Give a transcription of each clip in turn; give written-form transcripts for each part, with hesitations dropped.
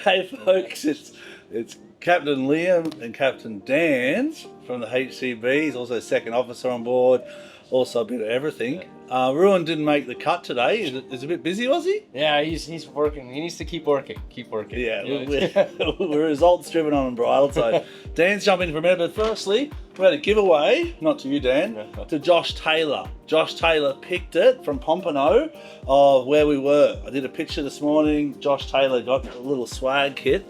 Hey folks, it's Captain Liam and Captain Dan from the HCB. He's also second officer on board, also a bit of everything. Ruin didn't make the cut today. Is a bit busy, was he? Yeah, he's working. He needs to keep working. Yeah, we're results driven on Unbridled. So Dan's jumping in for a minute, but firstly, we had a giveaway, not to you, Dan, to Josh Taylor. Josh Taylor picked it from Pompano of where we were. I did a picture this morning. Josh Taylor got a little swag kit.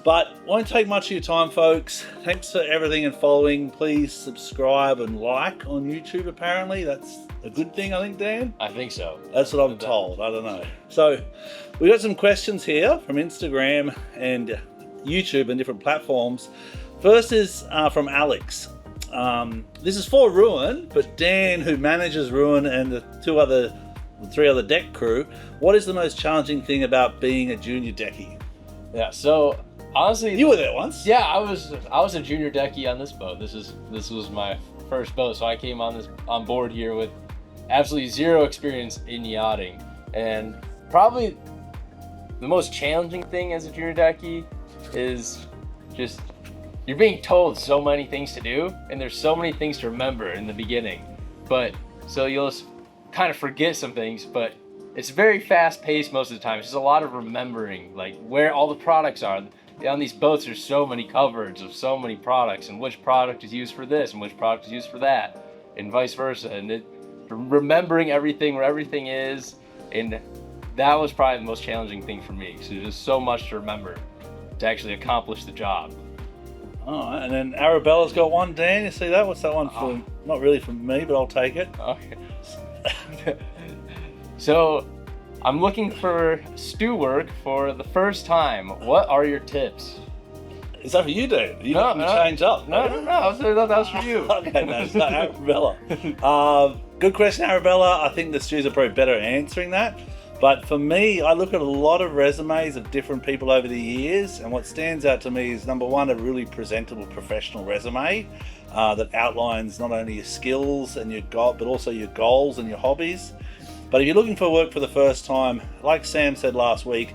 But won't take much of your time, folks. Thanks for everything and following. Please subscribe and like on YouTube, apparently. That's a good thing, I think, Dan? I think so. That's what I'm told. I don't know. So we got some questions here from Instagram and YouTube and different platforms. First is from Alex. This is for Ruin, but Dan, who manages Ruin, and the three other deck crew, what is the most challenging thing about being a junior decky? Yeah, so honestly, you were there once. Yeah, I was a junior decky on this boat. This was my first boat, so I came on board here with absolutely zero experience in yachting, and probably the most challenging thing as a junior decky is just you're being told so many things to do, and there's so many things to remember in the beginning, but so you'll just kind of forget some things, but it's very fast paced most of the time. It's just a lot of remembering, like where all the products are. On these boats, there's so many cupboards of so many products, and which product is used for this and which product is used for that, and vice versa. And remembering everything, where everything is, and that was probably the most challenging thing for me. So there's just so much to remember to actually accomplish the job. Oh, and then Arabella's got one. Dan, you see that? What's that one for? Not really for me, but I'll take it. Okay. So I'm looking for stew work for the first time. What are your tips? Is that for you, dude? You don't change up. No. That was for you. Okay, no, it's not Arabella. Good question, Arabella. I think the stews are probably better at answering that. But for me, I look at a lot of resumes of different people over the years, and what stands out to me is, number one, a really presentable professional resume that outlines not only your skills and but also your goals and your hobbies. But if you're looking for work for the first time, like Sam said last week,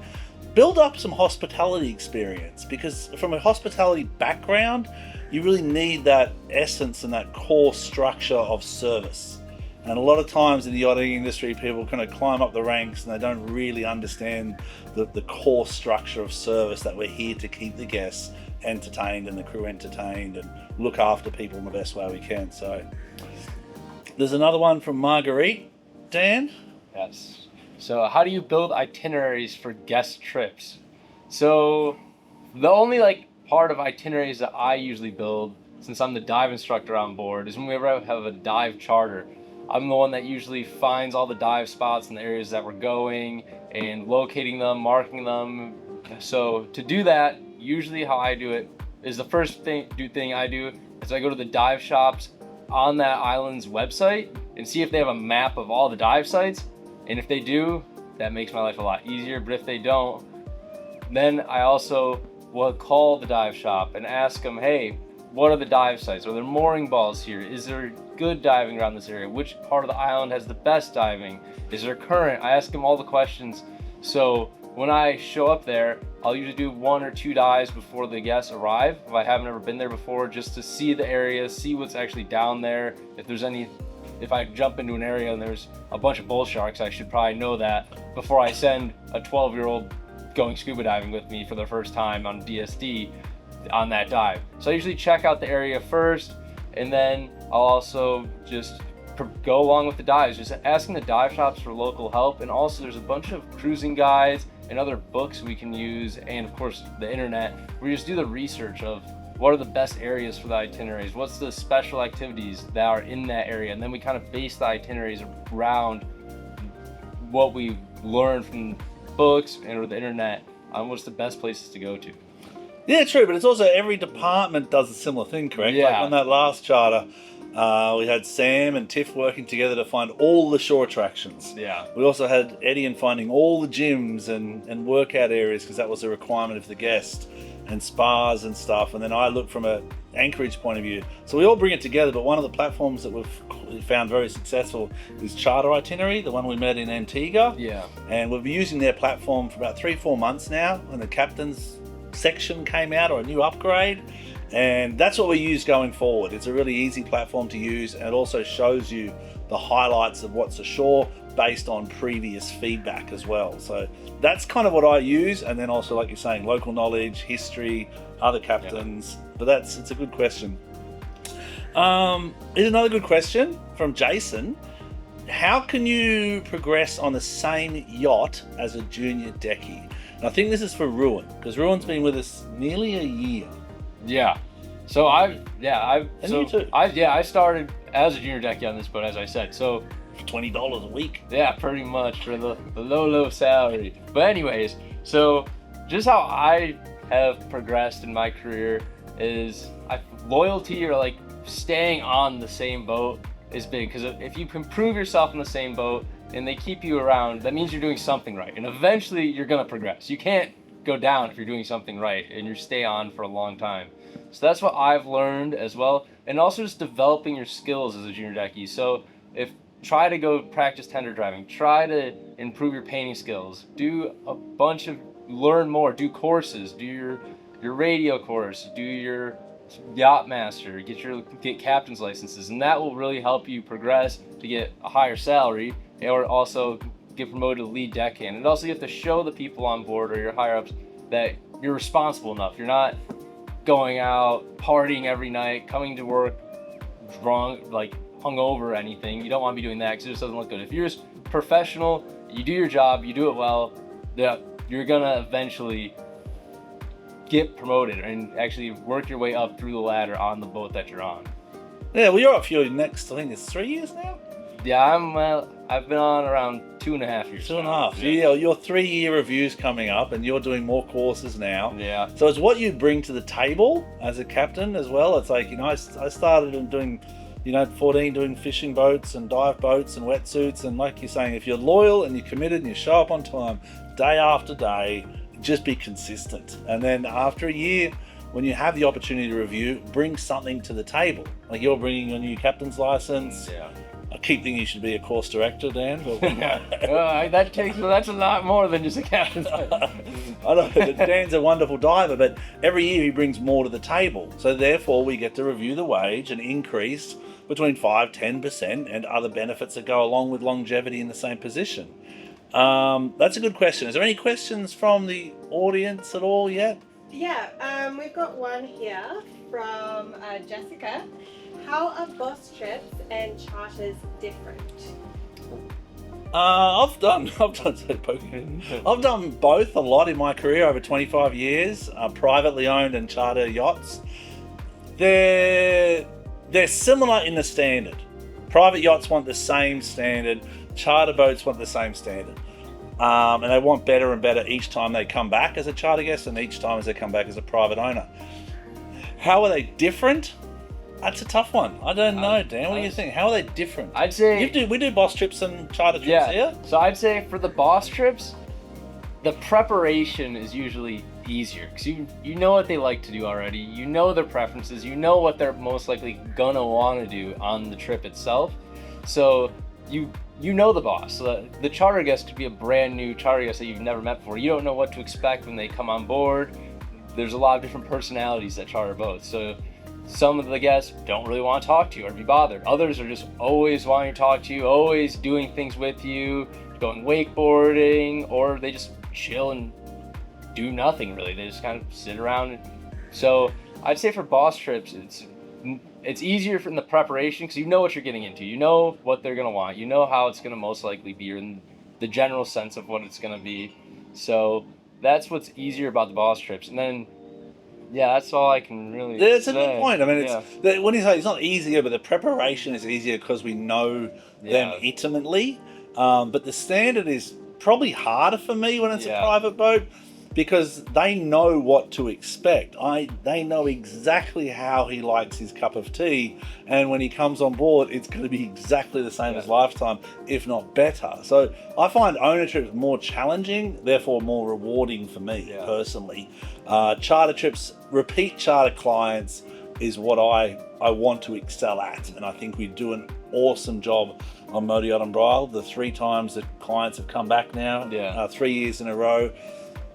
build up some hospitality experience, because from a hospitality background, you really need that essence and that core structure of service. And a lot of times in the yachting industry, people kind of climb up the ranks and they don't really understand the core structure of service, that we're here to keep the guests entertained and the crew entertained and look after people in the best way we can. So there's another one from Marguerite. Dan? Yes. So how do you build itineraries for guest trips? So the only part of itineraries that I usually build, since I'm the dive instructor on board, is when we ever have a dive charter. I'm the one that usually finds all the dive spots in the areas that we're going and locating them, marking them. So to do that, usually how I do it is the first thing I do is I go to the dive shops on that island's website and see if they have a map of all the dive sites. And if they do, that makes my life a lot easier. But if they don't, then I also will call the dive shop and ask them, hey, what are the dive sites? Are there mooring balls here? Is there good diving around this area? Which part of the island has the best diving? Is there current? I ask them all the questions. So when I show up there, I'll usually do 1 or 2 dives before the guests arrive, if I haven't ever been there before, just to see the area, see what's actually down there. If I jump into an area and there's a bunch of bull sharks, I should probably know that before I send a 12-year-old going scuba diving with me for the first time on DSD on that dive. So I usually check out the area first, and then I'll also just go along with the dives, just asking the dive shops for local help. And also there's a bunch of cruising guides and other books we can use, and of course the internet. We just do the research of what are the best areas for the itineraries, what's the special activities that are in that area, and then we kind of base the itineraries around what we learned from books and or the internet on what's the best places to go to. Yeah, true, but it's also every department does a similar thing, correct? Yeah. Like on that last charter, we had Sam and Tiff working together to find all the shore attractions. Yeah. We also had Eddie in finding all the gyms and workout areas, because that was a requirement of the guest, and spas and stuff. And then I looked from an anchorage point of view. So we all bring it together, but one of the platforms that we've found very successful is Charter Itinerary, the one we met in Antigua. Yeah. And we've been using their platform for about 3-4 months now, and the captain's section came out, or a new upgrade, and that's what we use going forward. It's a really easy platform to use, and it also shows you the highlights of what's ashore based on previous feedback as well. So that's kind of what I use, and then also, like you're saying, local knowledge, history, other captains. But it's a good question. Here's another good question from Jason. How can you progress on the same yacht as a junior decky? And I think this is for Ruin, because Ruin's been with us nearly a year. Yeah. So And you too. I started as a junior decky on this boat, as I said. So For $20 a week. yeah, pretty much for the low salary. But anyways, so just how I have progressed in my career is loyalty, or like staying on the same boat, is big. Because if you can prove yourself in the same boat and they keep you around, that means you're doing something right. And eventually you're gonna progress. You can't go down if you're doing something right and you stay on for a long time. So that's what I've learned as well. And also just developing your skills as a junior decky. So try to go practice tender driving, try to improve your painting skills, learn more, do courses, do your radio course, do your yacht master, get captain's licenses, and that will really help you progress to get a higher salary, or also get promoted to lead deckhand. And also you have to show the people on board or your higher ups that you're responsible enough. You're not going out partying every night, coming to work drunk, like hungover or anything. You don't want to be doing that because it just doesn't look good. If you're just professional, you do your job, you do it well, you're gonna eventually get promoted and actually work your way up through the ladder on the boat that you're on. Yeah, well, you're up for your next, I think it's 3 years now? Yeah, I've been on around 2.5 years. 2.5. Yeah, your 3-year review's coming up, and you're doing more courses now. Yeah. So it's what you bring to the table as a captain as well. It's like, I started doing, 14, doing fishing boats and dive boats and wetsuits. And like you're saying, if you're loyal and you're committed and you show up on time, day after day, just be consistent. And then after a year, when you have the opportunity to review, bring something to the table. Like you're bringing your new captain's license. Yeah. I keep thinking you should be a course director, Dan. But that's a lot more than just a captain's license. I know that Dan's a wonderful diver, but every year he brings more to the table. So therefore, we get to review the wage and increase between 5-10% and other benefits that go along with longevity in the same position. That's a good question. Is there any questions from the audience at all yet? Yeah, we've got one here from Jessica. How are bus trips and charters different? I've done both a lot in my career over 25 years, privately owned and charter yachts. They're similar in the standard. Private yachts want the same standard. Charter boats want the same standard. And they want better and better each time they come back as a charter guest and each time as they come back as a private owner. How are they different? That's a tough one. I don't know, Dan. What do you think? How are they different? I'd say we do boss trips and charter trips here. So I'd say for the boss trips, the preparation is usually easier because you know what they like to do already. You know their preferences. You know what they're most likely gonna want to do on the trip itself. So you know the boss. So the charter guest could be a brand new charter guest that you've never met before. You don't know what to expect when they come on board. There's a lot of different personalities that charter boats. So some of the guests don't really want to talk to you or be bothered. Others are just always wanting to talk to you, always doing things with you, going wakeboarding, or they just chill and do nothing really. They just kind of sit around. So I'd say for boss trips, it's easier in the preparation because you know what you're getting into. You know what they're going to want. You know how it's going to most likely be, or in the general sense of what it's going to be. So that's what's easier about the boss trips. And then that's all I can really say. It's a good point. I mean, when you say it's not easier, but the preparation is easier because we know them intimately. But the standard is probably harder for me when it's a private boat because they know what to expect. They know exactly how he likes his cup of tea, and when he comes on board, it's going to be exactly the same as lifetime, if not better. So I find owner trips more challenging, therefore more rewarding for me personally. Charter trips, repeat charter clients, is what I want to excel at, and I think we do an awesome job on Motor Yacht Unbridled. The 3 times that clients have come back now, 3 years in a row,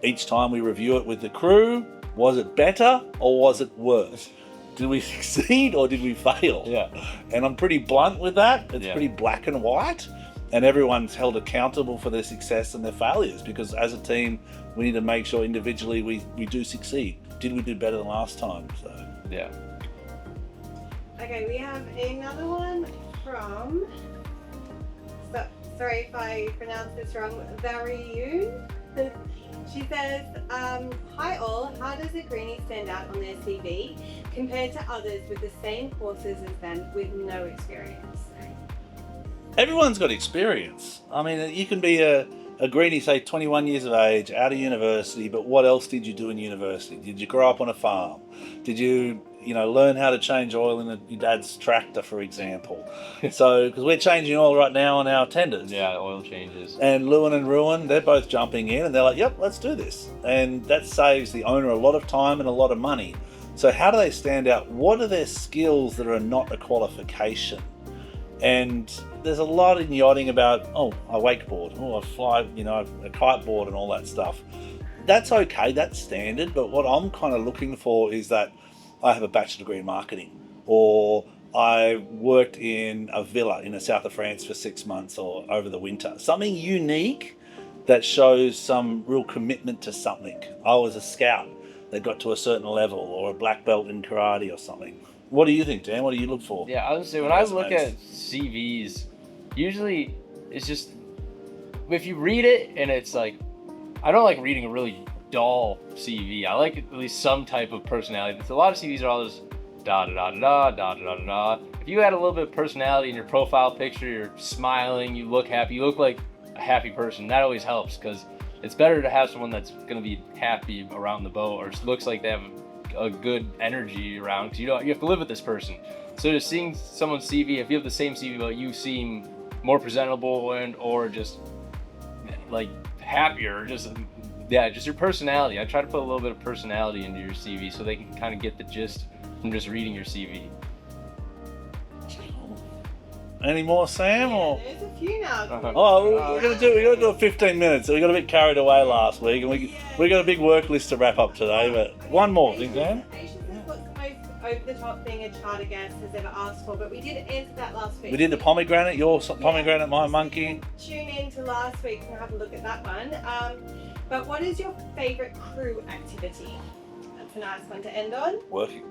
each time we review it with the crew. Was it better or was it worse? Did we succeed or did we fail? Yeah. And I'm pretty blunt with that. It's Yeah. pretty black and white, and everyone's held accountable for their success and their failures, because as a team we need to make sure individually we do succeed. Did we do better than last time? So Yeah. Okay, we have another one from, sorry if I pronounce this wrong, Variun. She says, hi all, how does a greenie stand out on their CV compared to others with the same courses as them with no experience? everyone's got experience. I mean, you can be a greenie, say 21 years of age, out of university, but what else did you do in university? Did you grow up on a farm? Did you learn how to change oil in your dad's tractor, for example? So, because we're changing oil right now on our tenders. Yeah, oil changes. And Lewin and Ruin, they're both jumping in and they're like, yep, let's do this. And that saves the owner a lot of time and a lot of money. So how do they stand out? What are their skills that are not a qualification? And there's a lot in yachting about, I wakeboard, I fly, a kiteboard and all that stuff. That's okay, that's standard, but what I'm kind of looking for is that I have a bachelor degree in marketing, or I worked in a villa in the south of France for 6 months or over the winter. Something unique that shows some real commitment to something. I was a scout that got to a certain level, or a black belt in karate or something. What do you think, Dan? What do you look for? Yeah, I would say when I look at CVs, usually it's just, if you read it and it's like, I don't like reading a really dull CV. I like at least some type of personality. A lot of CVs are all just da da da da da da da da. If you add a little bit of personality in your profile picture, you're smiling, you look happy, you look like a happy person. That always helps, because it's better to have someone that's going to be happy around the boat, or looks like they have a good energy around, because you have to live with this person. So just seeing someone's CV, if you have the same CV but you seem more presentable and or just like happier, just your personality. I try to put a little bit of personality into your CV so they can kind of get the gist from just reading your CV. Any more, Sam? Or There's a few now. we're gonna do it 15 minutes. So we got a bit carried away last week, and we got a big work list to wrap up today. But one more thing, Dan. Patience is what's the most over-the-top thing a charter guest has ever asked for, but we did answer that last week. We did the pomegranate, your pomegranate, my monkey. Tune in to last week and have a look at that one. But what is your favourite crew activity? That's a nice one to end on. Working.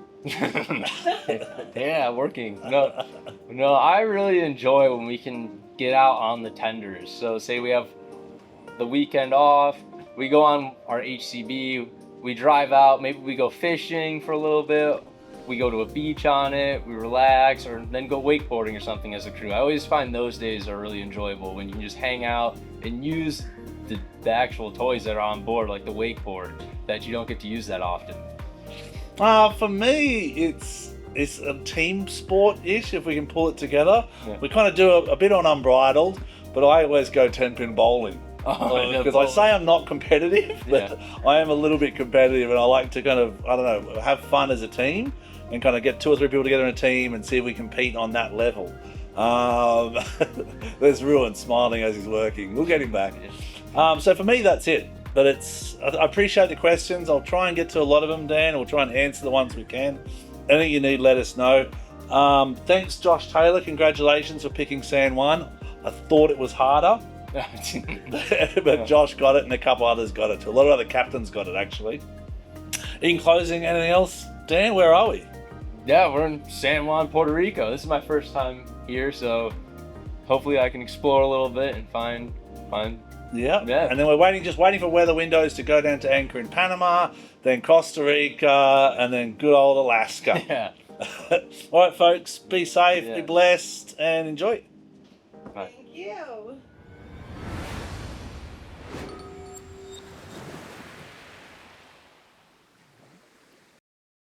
Yeah, working. No, I really enjoy when we can get out on the tenders. So say we have the weekend off, we go on our HCB, we drive out, maybe we go fishing for a little bit, we go to a beach on it, we relax, or then go wakeboarding or something as a crew. I always find those days are really enjoyable, when you can just hang out and use the actual toys that are on board, like the wakeboard, that you don't get to use that often. For me, it's a team sport-ish, if we can pull it together. Yeah. We kind of do a bit on Unbridled, but I always go 10-pin bowling. Because I say I'm not competitive, but I am a little bit competitive, and I like to kind of, have fun as a team and kind of get 2 or 3 people together in a team and see if we compete on that level. There's Ruin smiling as he's working. We'll get him back. So for me, that's it. But I appreciate the questions. I'll try and get to a lot of them, Dan. We'll try and answer the ones we can. Anything you need, let us know. Thanks, Josh Taylor. Congratulations for picking San Juan. I thought it was harder. But Josh got it and a couple others got it too. A lot of other captains got it, actually. In closing, anything else? Dan, where are we? Yeah, we're in San Juan, Puerto Rico. This is my first time here, so hopefully I can explore a little bit and find. Yeah. Yeah. And then we're just waiting for weather windows to go down to anchor in Panama, then Costa Rica, and then good old Alaska. Yeah. All right, folks, be safe, be blessed, and enjoy. Bye. Thank you.